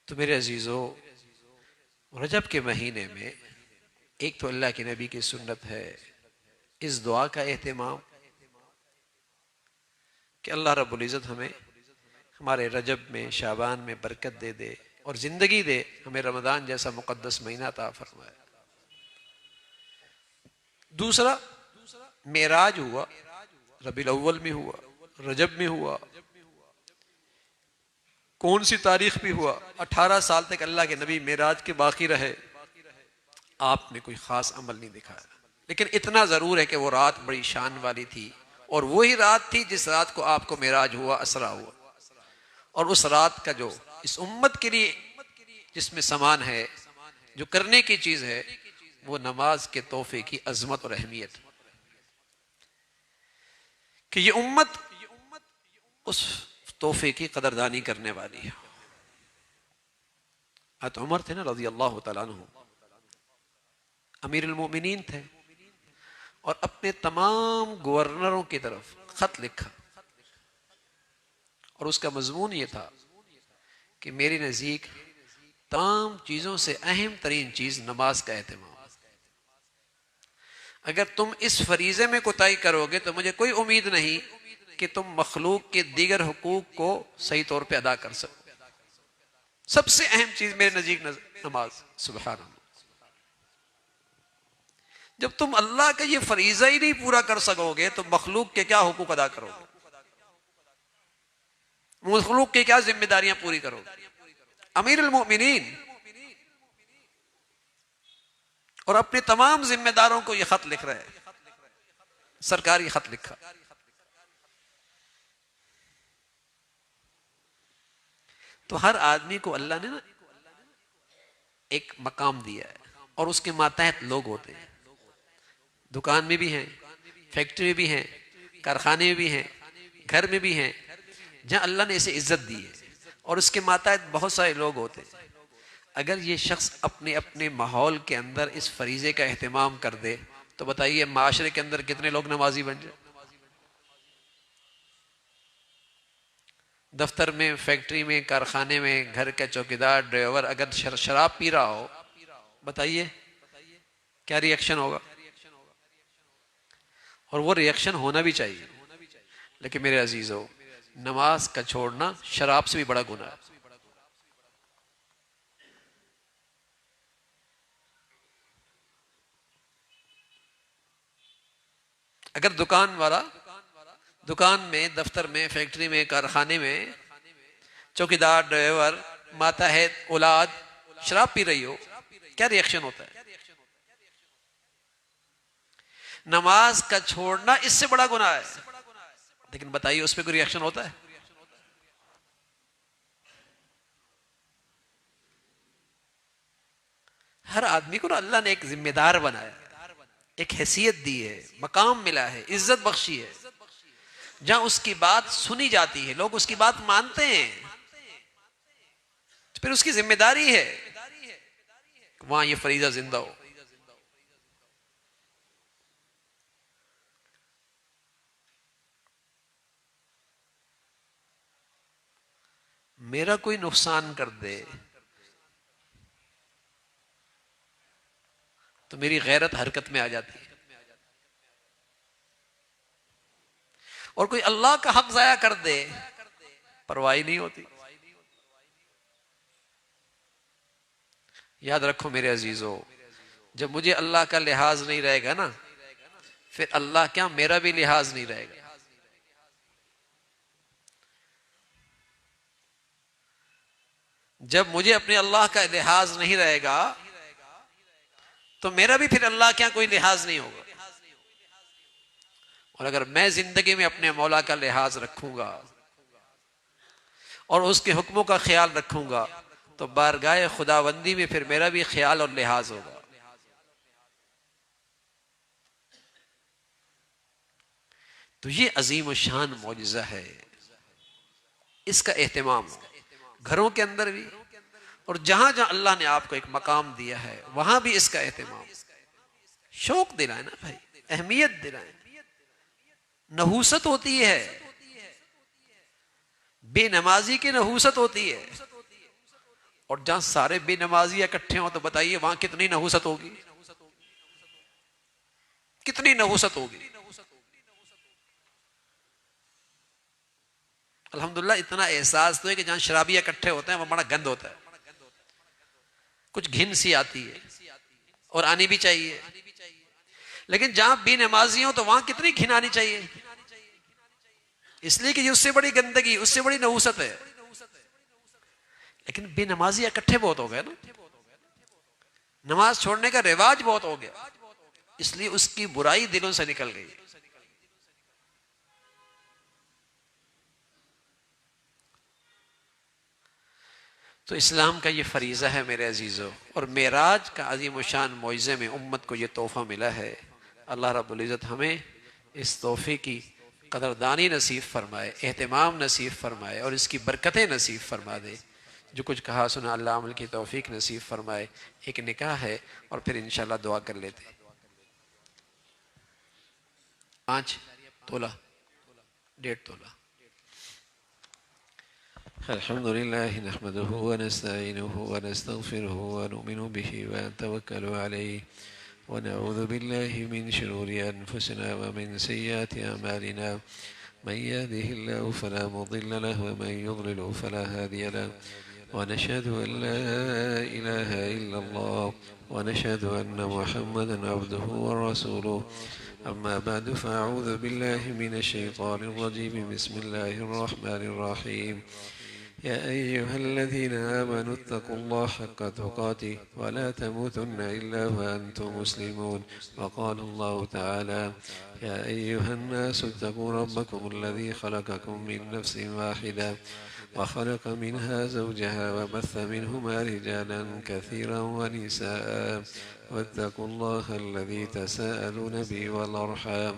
تو میرے عزیزو، رجب کے مہینے میں ایک تو اللہ کے نبی کی سنت ہے اس دعا کا اہتمام کہ اللہ رب العزت ہمیں ہمارے رجب میں، شعبان میں برکت دے دے اور زندگی دے، ہمیں رمضان جیسا مقدس مہینہ عطا فرمائے. دوسرا، معراج ہوا، ربیع الاول میں ہوا، رجب میں ہوا، کون سی تاریخ بھی ہوا. 18 سال تک اللہ کے نبی معراج کے باقی رہے، آپ نے کوئی خاص عمل نہیں دکھایا. لیکن اتنا ضرور ہے کہ وہ رات بڑی شان والی تھی، اور وہی رات تھی جس رات کو آپ کو معراج ہوا، اسرا ہوا. اور اس رات کا جو اس امت کے لیے جس میں سامان ہے، جو کرنے کی چیز ہے، وہ نماز کے تحفے کی عظمت اور اہمیت، کہ یہ امت اس تحفے کی قدردانی کرنے والی ہے. حضرت عمر تھے نا رضی اللہ تعالیٰ عنہ، امیر المومنین تھے، اور اپنے تمام گورنروں کی طرف خط لکھا، اور اس کا مضمون یہ تھا کہ میری نزدیک تمام چیزوں سے اہم ترین چیز نماز کا اہتمام. اگر تم اس فریضے میں کوتاہی کرو گے تو مجھے کوئی امید نہیں کہ تم مخلوق کے دیگر حقوق کو صحیح طور پہ ادا کر سکو. سب سے اہم چیز میرے نزدیک نماز. سبحان اللہ. جب تم اللہ کا یہ فریضہ ہی نہیں پورا کر سکو گے تو مخلوق کے کیا حقوق ادا کرو گے؟ مخلوق کے کیا ذمہ داریاں پوری کرو گے؟ امیر المؤمنین اور اپنے تمام ذمہ داروں کو یہ خط لکھ رہے ہیں، سرکاری خط لکھا. تو ہر آدمی کو اللہ نے نا ایک مقام دیا ہے اور اس کے ماتحت لوگ ہوتے ہیں. دکان میں بھی ہیں، فیکٹری میں بھی ہیں، کارخانے میں بھی ہیں، گھر میں بھی ہیں، جہاں اللہ نے اسے عزت دی ہے اور اس کے ماتحت بہت سارے لوگ ہوتے ہیں. اگر یہ شخص اپنے اپنے ماحول کے اندر اس فریضے کا اہتمام کر دے تو بتائیے معاشرے کے اندر کتنے لوگ نمازی بن جائیں. دفتر میں، فیکٹری میں، کارخانے میں، گھر کا چوکیدار، ڈرائیور اگر شراب پی رہا ہو، بتائیے کیا ری ایکشن ہوگا؟ اور وہ ری ایکشن ہونا بھی چاہیے. لیکن میرے عزیزو، نماز کا چھوڑنا شراب سے بھی بڑا گناہ ہے. اگر دکان والا دکان میں، دفتر میں، فیکٹری میں، کارخانے میں چوکیدار، ڈرائیور، ماتحت اولاد شراب پی رہی ہو، کیا ری ایکشن ہوتا ہے؟ نماز کا چھوڑنا اس سے بڑا گناہ ہے، لیکن بتائیے اس پہ کوئی ری ایکشن ہوتا ہے؟ ہر آدمی کو نا اللہ نے ایک ذمہ دار بنایا ہے، ایک حیثیت دی ہے، مقام ملا ہے، عزت بخشی ہے. جہاں اس کی بات سنی جاتی ہے، لوگ اس کی بات مانتے ہیں، پھر اس کی ذمہ داری ہے وہاں یہ فریضہ زندہ ہو. میرا کوئی نقصان کر دے تو میری غیرت حرکت میں آ جاتی ہے، اور کوئی اللہ کا حق ضائع کر دے پرواہ نہیں ہوتی. یاد رکھو میرے عزیزو، جب مجھے اللہ کا لحاظ نہیں رہے گا نا، پھر اللہ کیا میرا بھی لحاظ نہیں رہے گا. جب مجھے اپنے اللہ کا لحاظ نہیں رہے گا تو میرا بھی پھر اللہ کیا کوئی لحاظ نہیں ہوگا. اور اگر میں زندگی میں اپنے مولا کا لحاظ رکھوں گا اور اس کے حکموں کا خیال رکھوں گا تو بارگاہ خداوندی میں پھر میرا بھی خیال اور لحاظ ہوگا. تو یہ عظیم و شان معجزہ ہے، اس کا اہتمام ہو گھروں کے اندر بھی، اور جہاں جہاں اللہ نے آپ کو ایک مقام دیا ہے وہاں بھی اس کا اہتمام. شوق دلائیں نا بھائی، اہمیت دلائیں. نحوست ہوتی ہے، بے نمازی کی نحوست ہوتی ہے، اور جہاں سارے بے نمازی اکٹھے ہوں تو بتائیے وہاں کتنی نحوست ہوگی، کتنی نحوست ہوگی. الحمدللہ اتنا احساس تو ہے کہ جہاں شرابی اکٹھے ہوتے ہیں وہ بڑا گند ہوتا ہے، کچھ گھن سی آتی ہے اور آنی بھی چاہیے. لیکن جہاں بے نمازی ہوں تو وہاں کتنی گھن آنی چاہیے، اس لیے کہ یہ اس سے بڑی گندگی، اس سے بڑی نحوست ہے. لیکن بے نمازی اکٹھے بہت ہو گئے نا، نماز چھوڑنے کا رواج بہت ہو گیا، اس لیے اس کی برائی دلوں سے نکل گئی. تو اسلام کا یہ فریضہ ہے میرے عزیزو، اور معراج کا عظیم و شان معجزے میں امت کو یہ تحفہ ملا ہے. اللہ رب العزت ہمیں اس تحفے کی قدردانی نصیب فرمائے، اہتمام نصیب فرمائے، اور اس کی برکتیں نصیب فرما دے. جو کچھ کہا سنا اللہ عمل کی توفیق نصیب فرمائے. ایک نکاح ہے اور پھر انشاءاللہ دعا کر لیتے. 5 تولہ 1.5 تولہ. الحمد لله نحمده ونستعينه ونستغفره ونؤمن به ونتوكل عليه ونعوذ بالله من شرور أنفسنا ومن سيئات أعمالنا. من يهده الله فلا مضل له ومن يضلل فلا هادي له ونشهد أن لا إله إلا الله ونشهد أن محمدا عبده ورسوله. أما بعد، فأعوذ بالله من الشيطان الرجيم. بسم الله الرحمن الرحيم. يا أيها الذين آمنوا اتقوا الله حق تقاته ولا تموتن إلا وأنتم مسلمون. وقال الله تعالى: يا أيها الناس اتقوا ربكم الذي خلقكم من نفس واحدة وخلق منها زوجها وبث منهما رجالا كثيرا ونساء واتقوا الله الذي تساءلون به والأرحام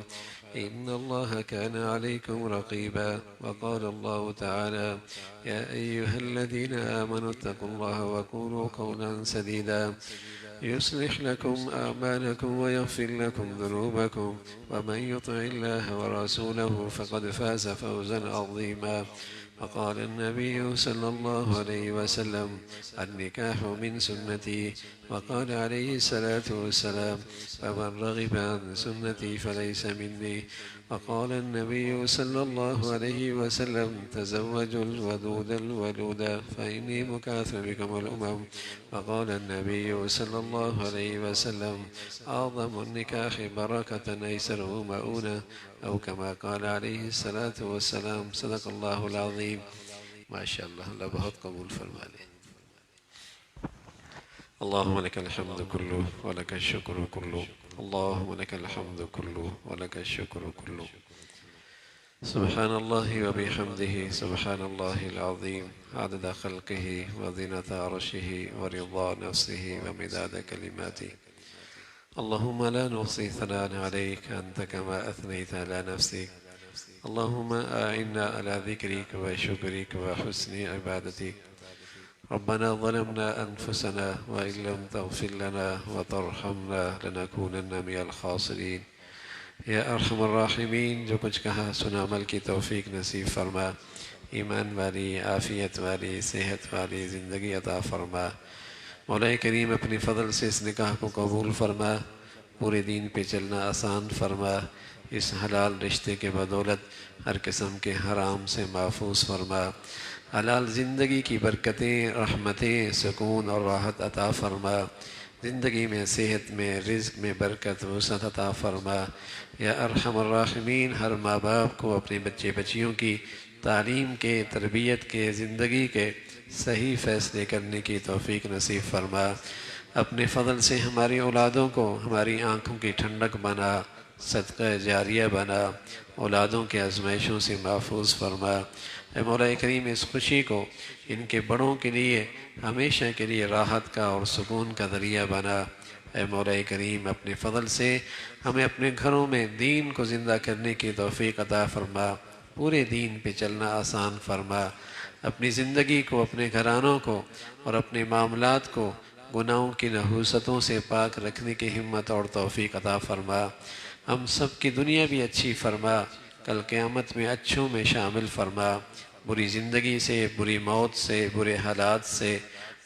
إن الله كان عليكم رقيبا. وقال الله تعالى: يا أيها الذين آمنوا اتقوا الله وقولوا قولا سديدا يصلح لكم أعمالكم ويغفر لكم ذنوبكم ومن يطع الله ورسوله فقد فاز فوزا عظيما. وقال النبي صلى الله عليه وسلم: النكاح من سنتي. وقال عليه الصلاة والسلام: فمن رغب عن سنتي فليس مني. وقال النبي صلى الله عليه وسلم: تزوجوا الودود الولود فإني مكاثر بكم الأمم. وقال النبي صلى الله عليه وسلم: أعظم النكاح بركة أيسره مؤونة، أو كما قال عليه الصلاة والسلام. صدق اللہ العظیم. ماشاء اللہ، اللہ بہت قبول فرما لے. اللهم لك الحمد كله ولك الشكر كله. اللهم لك الحمد كله ولك الشكر كله. سبحان الله وبحمده سبحان الله العظيم، عدد خلقه وزنة عرشه ورضا نفسه ومداد كلماته. اللهم لا نحصي ثناء عليك أنت كما أثنيت على نفسك. اللهم أعنا على ذكرك وشكرك وحسن عبادتك. ربنا ظلمنا أنفسنا وإن لم تغفر لنا وترحمنا لنكونن من الخاسرين. یا ارحم الراحمین، جو کچھ کہا سنا عمل کی توفیق نصیب فرما. ایمان والی، عافیت والی، صحت والی زندگی عطا فرما. مولا کریم اپنی فضل سے اس نکاح کو قبول فرما. پورے دین پہ چلنا آسان فرما. اس حلال رشتے کے بدولت ہر قسم کے حرام سے محفوظ فرما. حلال زندگی کی برکتیں، رحمتیں، سکون اور راحت عطا فرما. زندگی میں، صحت میں، رزق میں برکت وسعت عطا فرما. یا ارحم الراحمین، ہر ماں باپ کو اپنے بچے بچیوں کی تعلیم کے، تربیت کے، زندگی کے صحیح فیصلے کرنے کی توفیق نصیب فرما. اپنے فضل سے ہماری اولادوں کو ہماری آنکھوں کی ٹھنڈک بنا، صدقہ جاریہ بنا، اولادوں کے آزمائشوں سے محفوظ فرما. اے مولا کریم، اس خوشی کو ان کے بڑوں کے لیے ہمیشہ کے لیے راحت کا اور سکون کا ذریعہ بنا. اے مولا کریم، اپنے فضل سے ہمیں اپنے گھروں میں دین کو زندہ کرنے کی توفیق عطا فرما. پورے دین پہ چلنا آسان فرما. اپنی زندگی کو، اپنے گھرانوں کو اور اپنے معاملات کو گناہوں کی نحوستوں سے پاک رکھنے کی ہمت اور توفیق عطا فرما. ہم سب کی دنیا بھی اچھی فرما، کل قیامت میں اچھوں میں شامل فرما. بری زندگی سے، بری موت سے، برے حالات سے،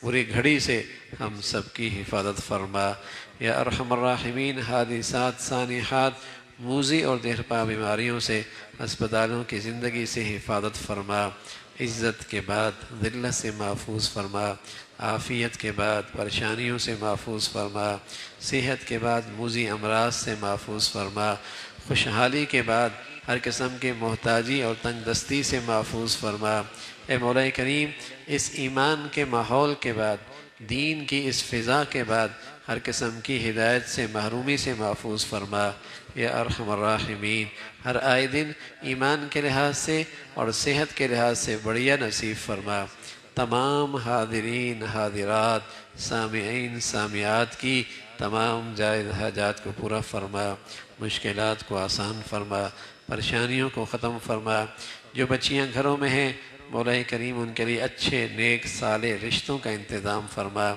بری گھڑی سے ہم سب کی حفاظت فرما. یا ارحم الراحمین، حادثات، سانحات، موذی اور دہرپا بیماریوں سے، ہسپتالوں کی زندگی سے حفاظت فرما. عزت کے بعد ذلت سے محفوظ فرما. عافیت کے بعد پریشانیوں سے محفوظ فرما. صحت کے بعد موذی امراض سے محفوظ فرما. خوشحالی کے بعد ہر قسم کے محتاجی اور تنگ دستی سے محفوظ فرما. اے مولا کریم، اس ایمان کے ماحول کے بعد، دین کی اس فضا کے بعد ہر قسم کی ہدایت سے، محرومی سے محفوظ فرما. یا ارحم الراحمین، ہر آئے دن ایمان کے لحاظ سے اور صحت کے لحاظ سے بڑھیا نصیب فرما. تمام حاضرین، حاضرات، سامعین، سامعات کی تمام جائز حاجات کو پورا فرما. مشکلات کو آسان فرما. پریشانیوں کو ختم فرما. جو بچیاں گھروں میں ہیں، مولا کریم ان کے لیے اچھے، نیک، صالح رشتوں کا انتظام فرما.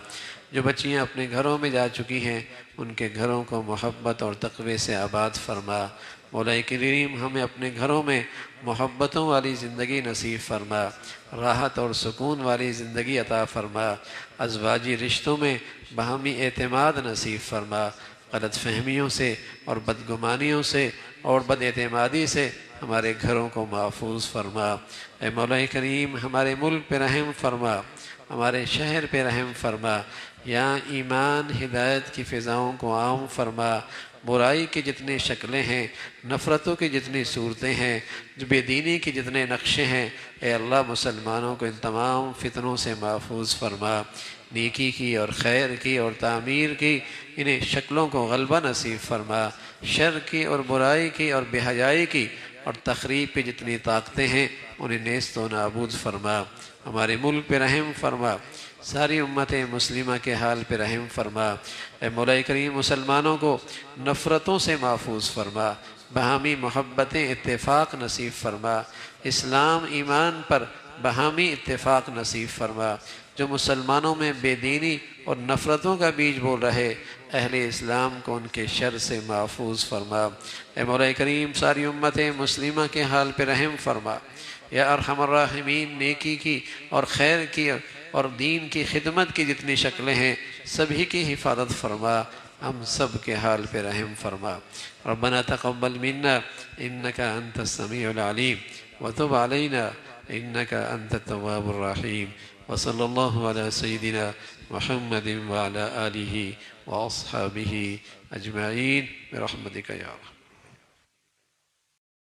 جو بچیاں اپنے گھروں میں جا چکی ہیں، ان کے گھروں کو محبت اور تقوی سے آباد فرما. مولا کریم، ہمیں اپنے گھروں میں محبتوں والی زندگی نصیب فرما. راحت اور سکون والی زندگی عطا فرما. ازواجی رشتوں میں باہمی اعتماد نصیب فرما. غلط فہمیوں سے اور بدگمانیوں سے اور بد اعتمادی سے ہمارے گھروں کو محفوظ فرما۔ اے مولا کریم ہمارے ملک پہ رحم فرما، ہمارے شہر پہ رحم فرما، یہاں ایمان ہدایت کی فضاؤں کو عام فرما، برائی کی جتنی شکلیں ہیں، نفرتوں کی جتنی صورتیں ہیں، جو بے دینی کی جتنے نقشے ہیں، اے اللہ مسلمانوں کو ان تمام فتنوں سے محفوظ فرما، نیکی کی اور خیر کی اور تعمیر کی انہیں شکلوں کو غلبہ نصیب فرما، شر کی اور برائی کی اور بے حیائی کی اور تخریب پہ جتنی طاقتیں ہیں انہیں نیست و نابود فرما، ہمارے ملک پہ رحم فرما، ساری امت مسلمہ کے حال پہ رحم فرما۔ اے مولا کریم مسلمانوں کو نفرتوں سے محفوظ فرما، باہمی محبتیں اتفاق نصیب فرما، اسلام ایمان پر باہمی اتفاق نصیب فرما، جو مسلمانوں میں بے دینی اور نفرتوں کا بیج بول رہے اہل اسلام کو ان کے شر سے محفوظ فرما۔ اے مولا کریم ساری امت مسلمہ کے حال پہ رحم فرما، یا ارحم الراحمین نیکی کی اور خیر کی اور دین کی خدمت کی جتنی شکلیں ہیں سبھی کی حفاظت فرما، ہم سب کے حال پہ رحم فرما۔ ربنا تقبل منا انك انت السميع العليم وتب علينا انك انت التواب الرحيم، وصلى الله على سيدنا محمد وعلى آله وأصحابه أجمعين برحمتك يا رب۔